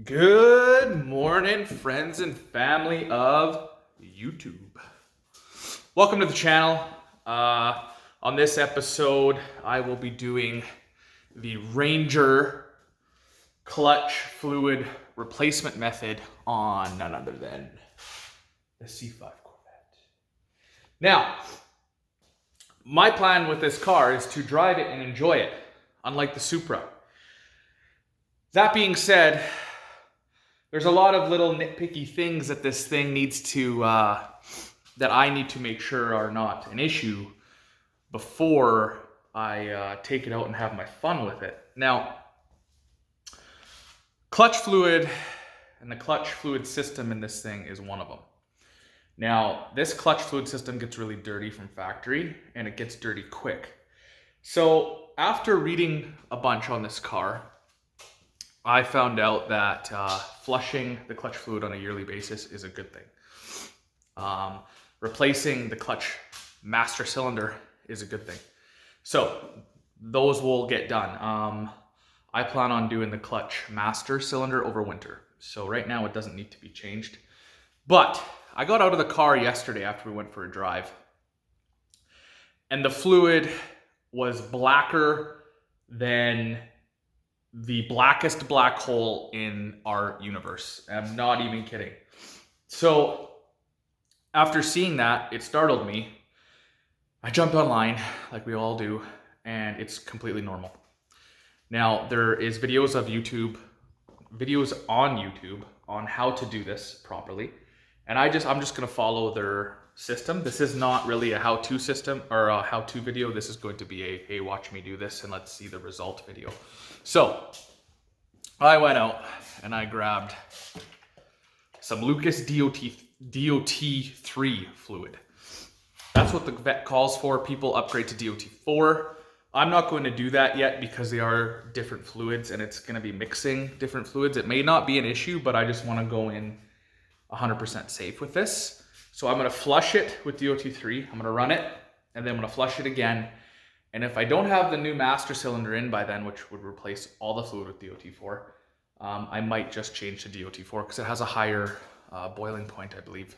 Good morning, friends and family of YouTube. Welcome to the channel. On this episode, I will be doing the Ranger clutch fluid replacement method on none other than the C5 Corvette. Now, my plan with this car is to drive it and enjoy it, unlike the Supra. That being said, there's a lot of little nitpicky things that this thing needs to, that I need to make sure are not an issue before I take it out and have my fun with it. Now, clutch fluid and the clutch fluid system in this thing is one of them. Now, this clutch fluid system gets really dirty from factory and it gets dirty quick. So after reading a bunch on this car, I found out that flushing the clutch fluid on a yearly basis is a good thing. Replacing the clutch master cylinder is a good thing. So those will get done. I plan on doing the clutch master cylinder over winter. So right now it doesn't need to be changed. But I got out of the car yesterday after we went for a drive, and the fluid was blacker than the blackest black hole in our universe. I'm not even kidding. So after seeing that, it startled me. I jumped online, like we all do, and it's completely normal. Now, there is videos on YouTube on how to do this properly. And I'm just gonna follow their system. This is not really a how-to system or a how-to video. This is going to be a, hey, watch me do this and let's see the result video. So I went out and I grabbed some Lucas DOT3 fluid. That's what the vet calls for. People upgrade to DOT4. I'm not going to do that yet because they are different fluids and it's going to be mixing different fluids. It may not be an issue, but I just want to go in 100% safe with this. So I'm going to flush it with DOT3. I'm going to run it and then I'm going to flush it again. And if I don't have the new master cylinder in by then, which would replace all the fluid with DOT4, I might just change to DOT4 because it has a higher boiling point, I believe,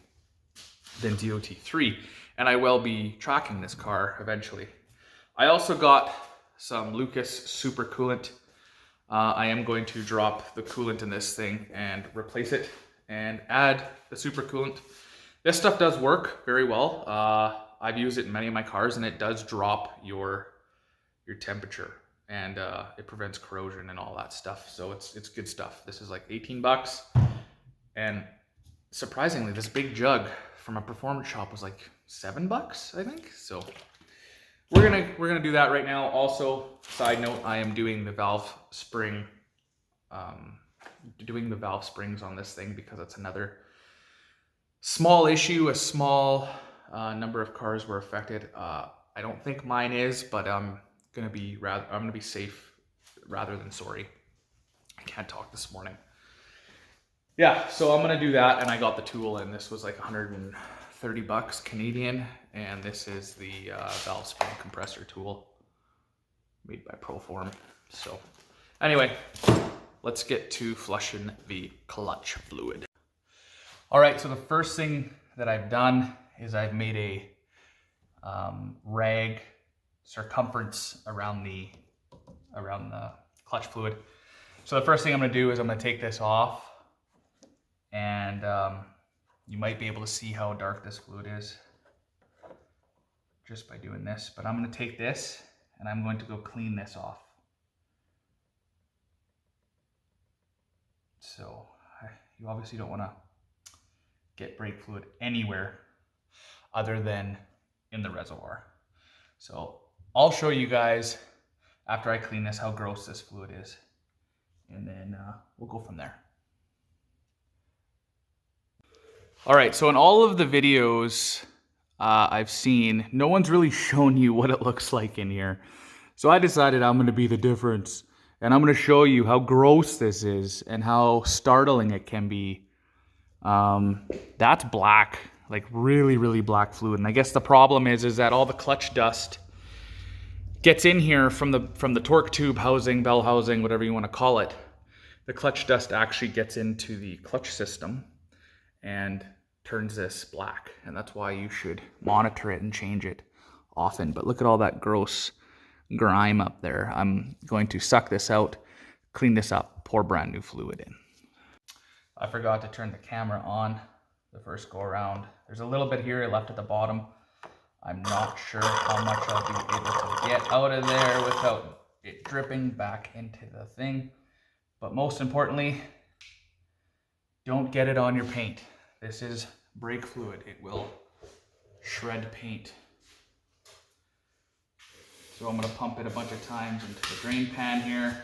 than DOT3. And I will be tracking this car eventually. I also got some Lucas super coolant. I am going to drop the coolant in this thing and replace it and add the super coolant. This stuff does work very well. I've used it in many of my cars and it does drop your temperature and it prevents corrosion and all that stuff. So it's good stuff. This is like 18 bucks. And surprisingly, this big jug from a performance shop was like 7 bucks, I think. So we're gonna do that right now. Also, side note, I am doing the valve spring, springs on this thing because it's another small issue. A small number of cars were affected. I don't think mine is, but I'm gonna be safe rather than sorry. I can't talk this morning. Yeah, so I'm gonna do that, and I got the tool, and this was like 130 bucks Canadian, and this is the valve spring compressor tool made by Proform. So anyway, let's get to flushing the clutch fluid. All right, so the first thing that I've done is I've made a rag circumference around the clutch fluid. So the first thing I'm gonna do is I'm gonna take this off, and you might be able to see how dark this fluid is just by doing this, but I'm gonna take this and I'm going to go clean this off. So you obviously don't wanna get brake fluid anywhere other than in the reservoir. So I'll show you guys after I clean this how gross this fluid is, and then we'll go from there. All right, so in all of the videos I've seen, no one's really shown you what it looks like in here. So I decided I'm gonna be the difference, and I'm gonna show you how gross this is and how startling it can be. That's black, like really, really black fluid. And I guess the problem is that all the clutch dust gets in here from the torque tube housing, bell housing, whatever you want to call it. the clutch dust actually gets into the clutch system and turns this black. And that's why you should monitor it and change it often. But look at all that gross grime up there. I'm going to suck this out, clean this up, pour brand new fluid in. I forgot to turn the camera on the first go around. There's a little bit here left at the bottom. I'm not sure how much I'll be able to get out of there without it dripping back into the thing. But most importantly, don't get it on your paint. This is brake fluid. It will shred paint. So I'm gonna pump it a bunch of times into the drain pan here.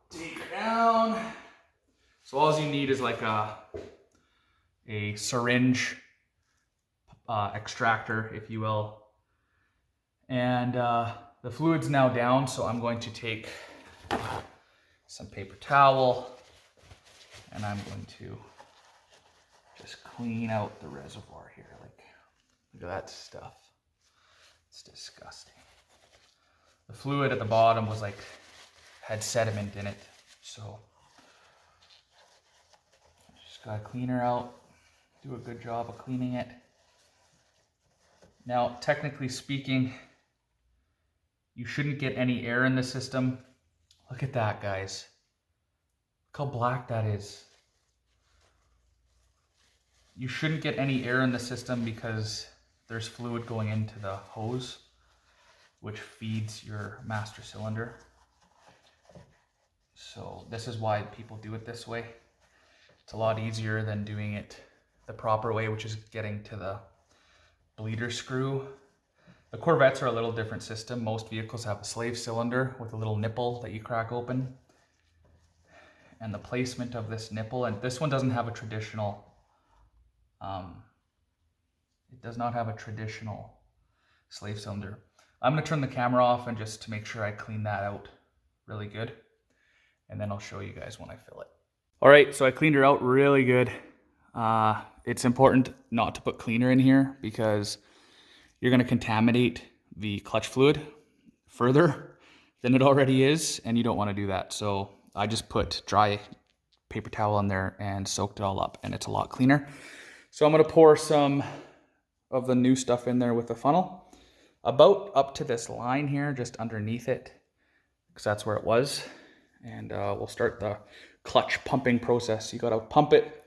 Take her down. So all you need is like a syringe extractor, if you will. And the fluid's now down, so I'm going to take some paper towel and I'm going to just clean out the reservoir here. Like, look at that stuff. It's disgusting. The fluid at the bottom was like, had sediment in it, so just gotta clean her out, do a good job of cleaning it. Now, technically speaking, you shouldn't get any air in the system. Look at that, guys. Look how black that is. You shouldn't get any air in the system because there's fluid going into the hose, which feeds your master cylinder. So this is why people do it this way. It's a lot easier than doing it the proper way, which is getting to the bleeder screw. The Corvettes are a little different system. Most vehicles have a slave cylinder with a little nipple that you crack open. And the placement of this nipple, and this one doesn't have a traditional, it does not have a traditional slave cylinder. I'm gonna turn the camera off and just to make sure I clean that out really good. And then I'll show you guys when I fill it. All right, so I cleaned her out really good. It's important not to put cleaner in here because you're gonna contaminate the clutch fluid further than it already is, and you don't wanna do that. So I just put dry paper towel in there and soaked it all up, and it's a lot cleaner. So I'm gonna pour some of the new stuff in there with the funnel, about up to this line here, just underneath it, because that's where it was. And we'll start the clutch pumping process. You gotta pump it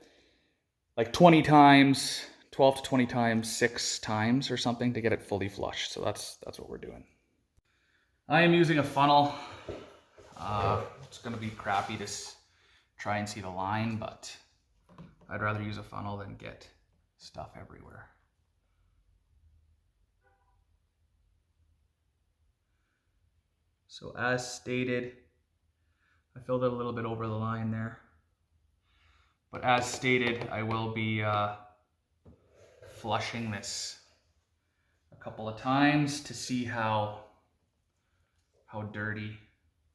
like 20 times, 12 to 20 times, 6 times or something to get it fully flushed. So that's what we're doing. I am using a funnel. It's gonna be crappy to try and see the line, but I'd rather use a funnel than get stuff everywhere. So as stated, I filled it a little bit over the line there. But as stated, I will be flushing this a couple of times to see how dirty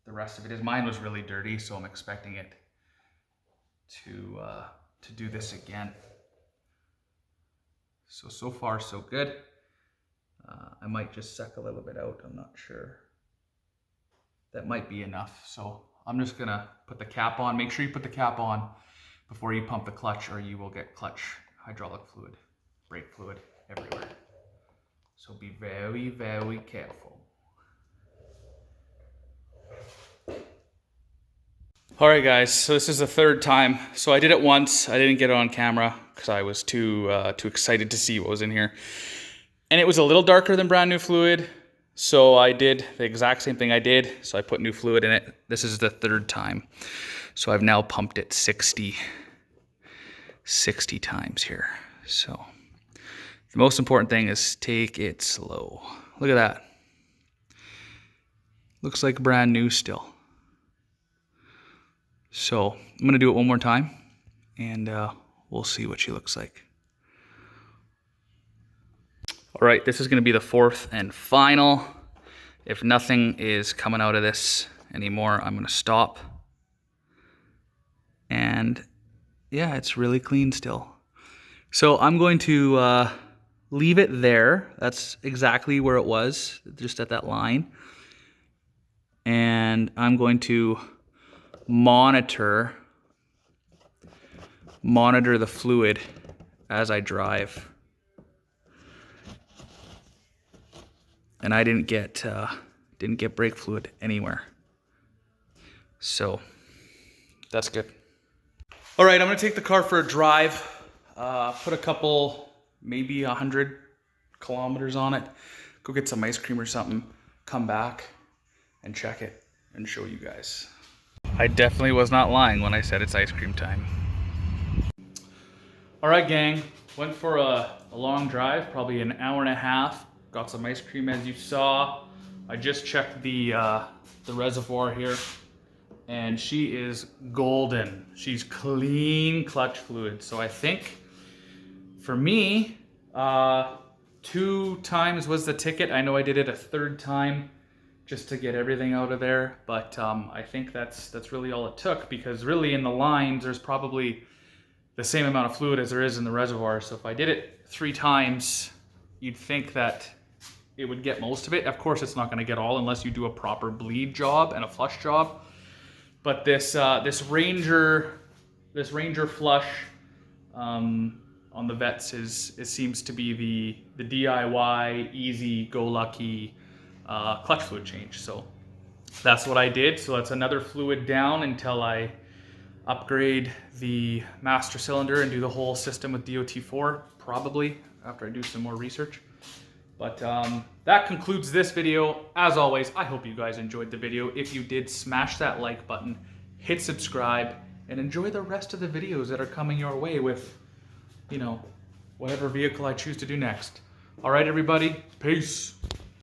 the rest of it is. Mine was really dirty, so I'm expecting it to do this again. So far so good. I might just suck a little bit out, I'm not sure. That might be enough. So I'm just gonna put the cap on. Make sure you put the cap on before you pump the clutch, or you will get clutch hydraulic fluid, brake fluid everywhere. So be very, very careful. All right, guys, so this is the third time. So I did it once. I didn't get it on camera because I was too excited to see what was in here. And it was a little darker than brand new fluid. So I did the exact same thing I did. So I put new fluid in it. This is the third time. So I've now pumped it 60 times here. So the most important thing is take it slow. Look at that. Looks like brand new still. So I'm gonna do it one more time and we'll see what she looks like. All right, this is gonna be the fourth and final. If nothing is coming out of this anymore, I'm gonna stop. And yeah, it's really clean still. So I'm going to leave it there. That's exactly where it was, just at that line. and I'm going to monitor the fluid as I drive. And I didn't get brake fluid anywhere. So that's good. All right, I'm gonna take the car for a drive, put a couple, maybe 100 kilometers on it, go get some ice cream or something, come back and check it and show you guys. I definitely was not lying when I said it's ice cream time. All right, gang, went for a long drive, probably an hour and a half. Got some ice cream as you saw. I just checked the reservoir here, and she is golden. She's clean clutch fluid. So I think for me, 2 times was the ticket. I know I did it a 3rd time just to get everything out of there, but I think that's really all it took, because really in the lines there's probably the same amount of fluid as there is in the reservoir. So if I did it 3 times, you'd think that it would get most of it. Of course, it's not going to get all unless you do a proper bleed job and a flush job. But this Ranger flush on the Vettes seems to be the DIY easy go lucky clutch fluid change. So that's what I did. So that's another fluid down until I upgrade the master cylinder and do the whole system with DOT4, probably after I do some more research. But that concludes this video. As always, I hope you guys enjoyed the video. If you did, smash that like button, hit subscribe, and enjoy the rest of the videos that are coming your way with, you know, whatever vehicle I choose to do next. All right, everybody, peace.